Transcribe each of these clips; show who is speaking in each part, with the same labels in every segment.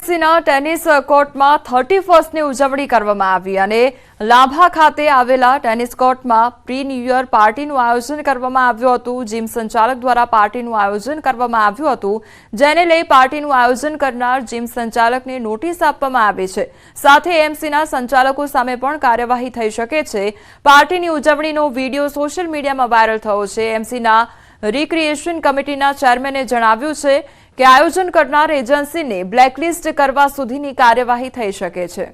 Speaker 1: એમસીના tennis કોર્ટમાં 31મી ઉજવણી કરવામાં આવી અને લાભા ખાતે આવેલા ટેનિસ કોર્ટમાં પ્રી ન્યૂ યર પાર્ટીનું આયોજન કરવામાં આવ્યું હતું। જીમ સંચાલક દ્વારા પાર્ટીનું આયોજન કરવામાં આવ્યું હતું, જેને લઈ પાર્ટીનું આયોજન કરનાર જીમ સંચાલકને નોટિસ આપવામાં આવી છે। સાથે એમસીના સંચાલકો સામે પણ કાર્યવાહી થઈ શકે છે। પાર્ટીની ઉજવણીનો વિડીયો સોશિયલ મીડિયામાં વાયરલ થયો છે। એમસીના રિક્રિએશન કમિટીના ચેરમેને જણાવ્યું છે કે આયોજન કરનાર એજન્સીને બ્લેકલિસ્ટ કરવા સુધીની કાર્યવાહી થઈ શકે છે।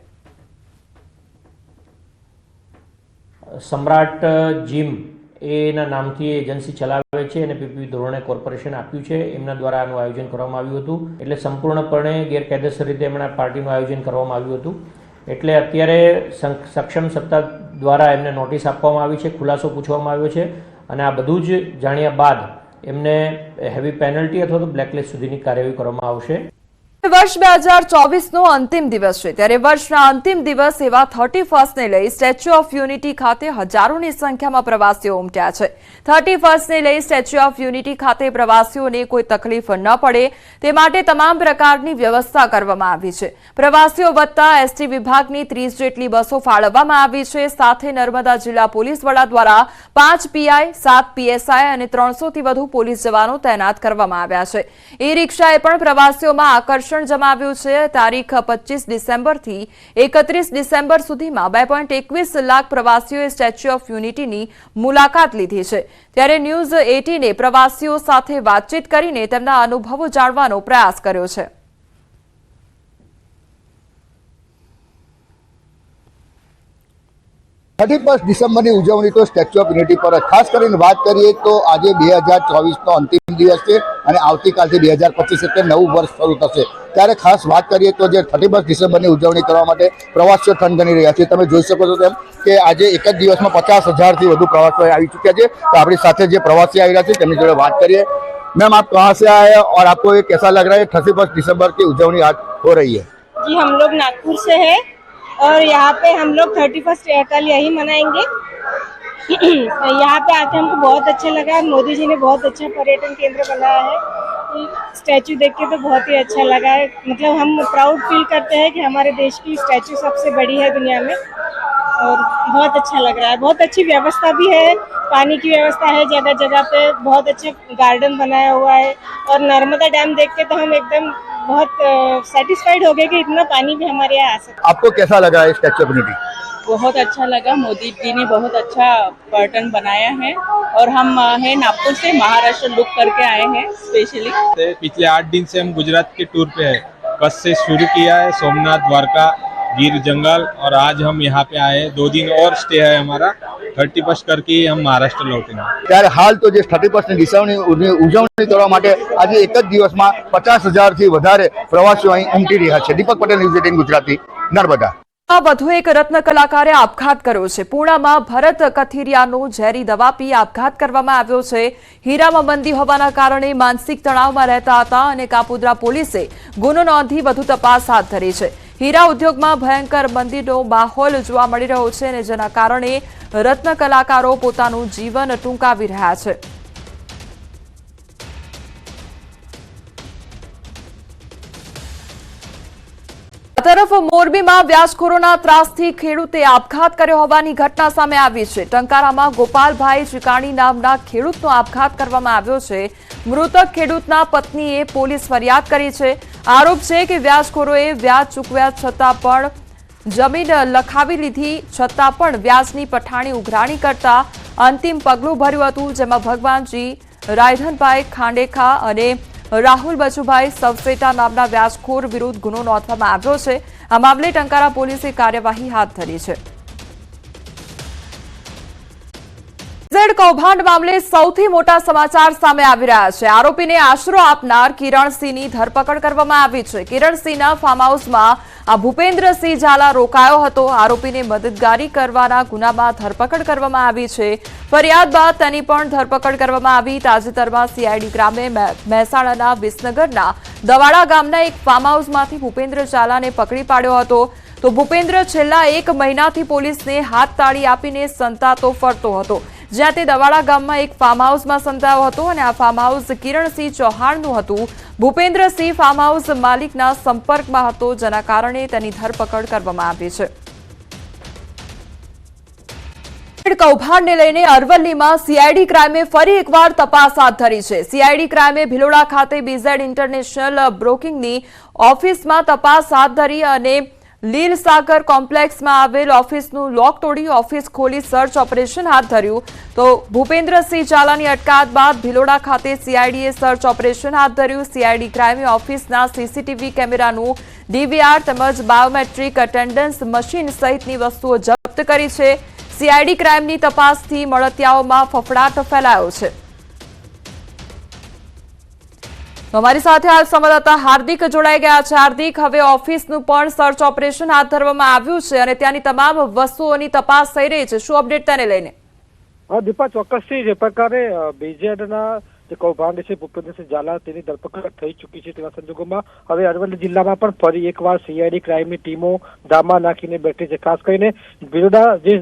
Speaker 2: सम्राट जिम एना नामथी एजन्सी चलावे छे अने पीपीपी धोरणे कोर्पोरेशन आप्युं छे। एमना द्वारा आनुं आयोजन करवामां आव्युं हतुं, एटले संपूर्णपणे गैरकायदेसर रीते एमना पार्टीनुं आयोजन करवामां आव्युं हतुं। एटले अत्यारे सक्षम सत्ता द्वारा एमने नोटिस आपवामां आवी छे, खुलासो पूछवामां आव्यो छे અને આ બધું જ જાણ્યા બાદ એમને હેવી પેનલ્ટી અથવા તો બ્લેકલિસ્ટ સુધીની કાર્યવાહી કરવામાં આવશે।
Speaker 1: વર્ષ 2024નો અંતિમ દિવસ છે, ત્યારે વર્ષના અંતિમ દિવસ એવા 31st ને લઈ સ્ટેચ્યુ ઓફ યુનિટી ખાતે હજારોની સંખ્યામાં પ્રવાસીઓ ઉમટ્યા છે। 31st ને લઈ સ્ટેચ્યુ ઓફ યુનિટી ખાતે પ્રવાસીઓને કોઈ તકલીફ ન પડે તે માટે તમામ પ્રકારની વ્યવસ્થા કરવામાં આવી છે। પ્રવાસીઓ વત્તા એસટી વિભાગની 30 જેટલી બસો ફાળવવામાં આવી છે। સાથે નર્મદા જિલ્લા પોલીસ વડા દ્વારા 5 પીઆઈ, 7 પીએસઆઈ અને 300થી વધુ પોલીસ જવાનો તૈનાત કરવામાં આવ્યા છે। ઈ રિક્ષાએ પણ પ્રવાસીઓમાં આકર્ષણ જમાવ્યું છે। તારીખ 25 ડિસેમ્બરથી 31 ડિસેમ્બર સુધીમાં 2.21 લાખ પ્રવાસીઓએ સ્ટેચ્યુ ઓફ યુનિટીની મુલાકાત લીધી છે। ત્યારે ન્યૂઝ 18એ પ્રવાસીઓ સાથે વાતચીત કરીને તેમના અનુભવો જાણવાનો પ્રયાસ કર્યો છે।
Speaker 3: 31 ડિસેમ્બરની ઉજવણી તો સ્ટેચ્યુ ઓફ યુનિટી પર ખાસ કરીને વાત કરીએ તો આજે 2024નો અંતિમ દિવસ છે અને આવતીકાલથી 2025 એટલે નવું વર્ષ શરૂ થશે। ત્યારે ખાસ વાત કરીએ તો જે 31 ડિસેમ્બરની ઉજવણી કરવા માટે પ્રવાસીઓ થનગની રહ્યા છે। તમે જોઈ શકો છો તેમ કે આજે એક જ દિવસમાં 50,000થી વધુ પ્રવાસીઓ આવી ચૂક્યા છે। તો આપણી સાથે જે પ્રવાસી આવી રહ્યા છે તેમની જોડે વાત કરીએ। मैम, आप कहाँ से आए हैं और आपको ये कैसा लग रहा है 31 दिसंबर की उजवनी आज हो रही है?
Speaker 4: जी, हम लोग नागपुर से हैं और यहाँ पे हम लोग 31 कल यही मनाएंगे। यहाँ पे आके हमको बहुत अच्छा लगा। मोदी जी ने बहुत अच्छा पर्यटन केंद्र बनाया है। स्टैचू देख के तो बहुत ही अच्छा लगा है। मतलब हम प्राउड फील करते हैं कि हमारे देश की स्टैचू सबसे बड़ी है दुनिया में और बहुत अच्छा लग रहा है। बहुत अच्छी व्यवस्था भी है, पानी की व्यवस्था है जगह जगह पे, बहुत अच्छा गार्डन बनाया हुआ है और नर्मदा डैम देख के तो हम एकदम बहुत सेटिस्फाइड हो गए कि इतना पानी भी हमारे यहाँ आ सकता है।
Speaker 3: आपको कैसा लगा है स्टैच्यू ऑफ यूनिटी?
Speaker 5: बहुत अच्छा लगा। मोदी जी ने बहुत अच्छा पर्यटन बनाया है और हम है नागपुर से महाराष्ट्र लुक करके आए हैं स्पेशली।
Speaker 6: पिछले 8 दिन से हम गुजरात के टूर पे है। कच्छ से शुरू किया है, सोमनाथ, द्वारका, गिर जंगल और आज हम यहाँ पे आए हैं। 2 दिन और स्टे है हमारा। 31 करके हम महाराष्ट्र लौटेंगे।
Speaker 3: ત્યારે હાલ તો જે 31 ડિસેમ્બરની ઉજવણી કરવા માટે આજે એક જ દિવસમાં 50,000થી વધારે પ્રવાસીઓ અહીં ઉમટી રહ્યા છે। દીપક પટેલ, ન્યૂઝ 18 ગુજરાતી, નર્મદા।
Speaker 1: વધુ એક રત્ન કલાકારે આપઘાત કર્યો છે। પૂર્ણમાં ભરત કથિરિયાનો ઝેરી દવા પી આપઘાત કરવામાં આવ્યો છે। હીરામાં મંદી હોવાના કારણે માનસિક તણાવમાં રહેતા હતા અને કાપોદ્રા પોલીસે ગુનો નોંધી વધુ તપાસ હાથ ધરી છે। હીરા ઉદ્યોગમાં ભયંકર મંદીનો માહોલ જોવા મળી રહ્યો છે અને જેના કારણે રત્ન કલાકારો પોતાનું જીવન ટૂંકાવી રહ્યા છે। તરફ મોરબીમાં વ્યાજખોરોના ત્રાસથી ખેડૂતે આપઘાત કર્યો હોવાની ઘટના સામે આવી છે। ટંકારામાં ગોપાલભાઈ ચિકાણી નામના ખેડૂતનો આપઘાત કરવામાં આવ્યો છે। મૃતક ખેડૂતના પત્નીએ પોલીસ ફરિયાદ કરી છે। આરોપ છે કે વ્યાજખોરોએ વ્યાજ ચૂકવ્યા છતાં પણ જમીન લખાવી લીધી છતાં પણ વ્યાજની પઠાણી ઉઘરાણી કરતા અંતિમ પગલું ભર્યું હતું, જેમાં ભગવાનજી રાયધનભાઈ ખાંડેખા અને રાહુલ બચુભાઈ સવસેટા નામના વ્યાજખોર વિરુદ્ધ ગુનો નોંધવામાં આવ્યો છે। આ મામલે ટંકારા પોલીસે કાર્યવાહી હાથ ધરી છે। ઝેડ કૌભાંડ મામલે સૌથી મોટા સમાચાર સામે આવી રહ્યા છે। આરોપીને આશરો આપનાર કિરણસિંહની ધરપકડ કરવામાં આવી છે। કિરણસિંહના ફાર્મ હાઉસમાં આ ભૂપેન્દ્રસિંહ ઝાલા રોકાયો હતો। આરોપીને મદદગારી કરવાના ગુનામાં ધરપકડ કરવામાં આવી છે। ફરિયાદ બાદ તેની પણ ધરપકડ કરવામાં આવી। તાજેતરમાં સીઆઈડી ગ્રામે મહેસાણાના વિસનગરના દવાડા ગામના એક ફાર્મ હાઉસમાંથી ભૂપેન્દ્ર ઝાલાને પકડી પાડ્યો હતો। તો ભૂપેન્દ્ર છેલ્લા 1 મહિનાથી પોલીસને હાથ તાળી આપીને સંતાતો ફરતો હતો। જ્યાં તે દવાડા ગામમાં એક ફાર્મ હાઉસમાં સંતાયો હતો અને આ ફાર્મ હાઉસ કિરણસિંહ ચૌહાણનું હતું. ભૂપેન્દ્રસિંહ ફાર્મ હાઉસ માલિકના સંપર્કમાં હતો, જેના કારણે તેની ધરપકડ કરવામાં આવી છે. કૌભાંડને લઈને અરવલ્લીમાં સીઆઈડી ક્રાઇમે ફરી એકવાર તપાસ હાથ ધરી છે. સીઆઈડી ક્રાઇમે ભિલોડા ખાતે બીઝેડ ઇન્ટરનેશનલ બ્રોકિંગની ઓફિસમાં તપાસ હાથ ધરી અને લીલ સાગર કોમ્પ્લેક્સમાં આવેલ ઓફિસનું લોક તોડી ઓફિસ ખોલી સર્ચ ઓપરેશન હાથ ધર્યું. તો ભૂપેન્દ્રસિંહ ઝાલાની અટકાયત બાદ ભિલોડા ખાતે સીઆઈડીએ સર્ચ ઓપરેશન હાથ ધર્યું. સીઆઈડી ક્રાઇમે ઓફિસના સીસીટીવી કેમેરાનું ડીવીઆર તેમજ બાયોમેટ્રિક અટેન્ડન્સ મશીન સહિતની વસ્તુઓ જપ્ત કરી છે. સીઆઈડી ક્રાઇમની તપાસથી મળતિયાઓમાં ફફડાટ ફેલાયો છે. અમારી સાથે હાલ સંવાદદાતા હાર્દિક જોડાઈ ગયા છે. હાર્દિક, હવે ઓફિસનું પણ સર્ચ ઓપરેશન હાથ ધરવામાં આવ્યું છે અને ત્યાંની તમામ વસ્તુઓની તપાસ થઈ રહી છે. શું અપડેટ તેને લઈને?
Speaker 7: દીપા, ચોક્કસથી જે પ્રકારે બીજેડના જે કૌભાંડ છે ભૂપેન્દ્રસિંહ ઝાલા તેની ધરપકડ થઈ ચૂકી છે, તેવા સંજોગોમાં હવે અરવલ્લી જિલ્લામાં પણ ફરી એકવાર સીઆઈડી ક્રાઇમની ટીમો ધામા નાખીને બેઠી છે. ખાસ કરીને ભિલોડા જે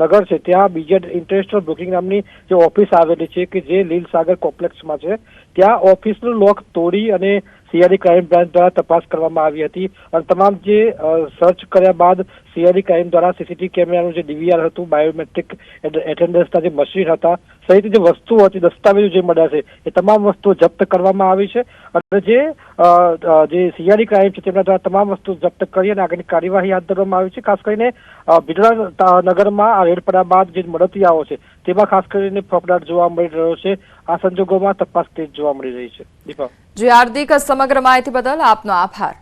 Speaker 7: નગર છે ત્યાં બીજેડ ઇન્ટરનેશનલ બ્રોકિંગ નામની જે ઓફિસ આવેલી છે કે જે લીલ સાગર કોમ્પ્લેક્સમાં છે, ત્યાં ઓફિસનું લોક તોડી અને સીઆઈડી ક્રાઇમ બ્રાન્ચ દ્વારા તપાસ કરવામાં આવી હતી અને તમામ જે સર્ચ કર્યા બાદ સીઆઈડી ક્રાઇમ દ્વારા સીસીટીવી કેમેરાનું જે ડીવીઆર હતું, બાયોમેટ્રિક એટેન્ડન્સના જે મશીન હતા સહિત જે વસ્તુઓ હતી, દસ્તાવેજો જે મળ્યા છે એ તમામ વસ્તુઓ જપ્ત કરવામાં આવી છે અને જે સીઆઈડી ક્રાઇમ છે તેમના દ્વારા તમામ વસ્તુ જપ્ત કરી અને આગળની કાર્યવાહી હાથ ધરવામાં આવી છે. ખાસ કરીને ભિલોડા નગરમાં આ રેડ પડ્યા બાદ જે મળતિયાઓ છે તેમાં ખાસ કરીને ફફડાટ જોવા મળી રહ્યો છે. આ સંજોગોમાં તપાસ તેજ જોવા મળી રહી છે. દીપા.
Speaker 1: જી હાર્દિક, સમગ્ર માહિતી બદલ આપનો આભાર.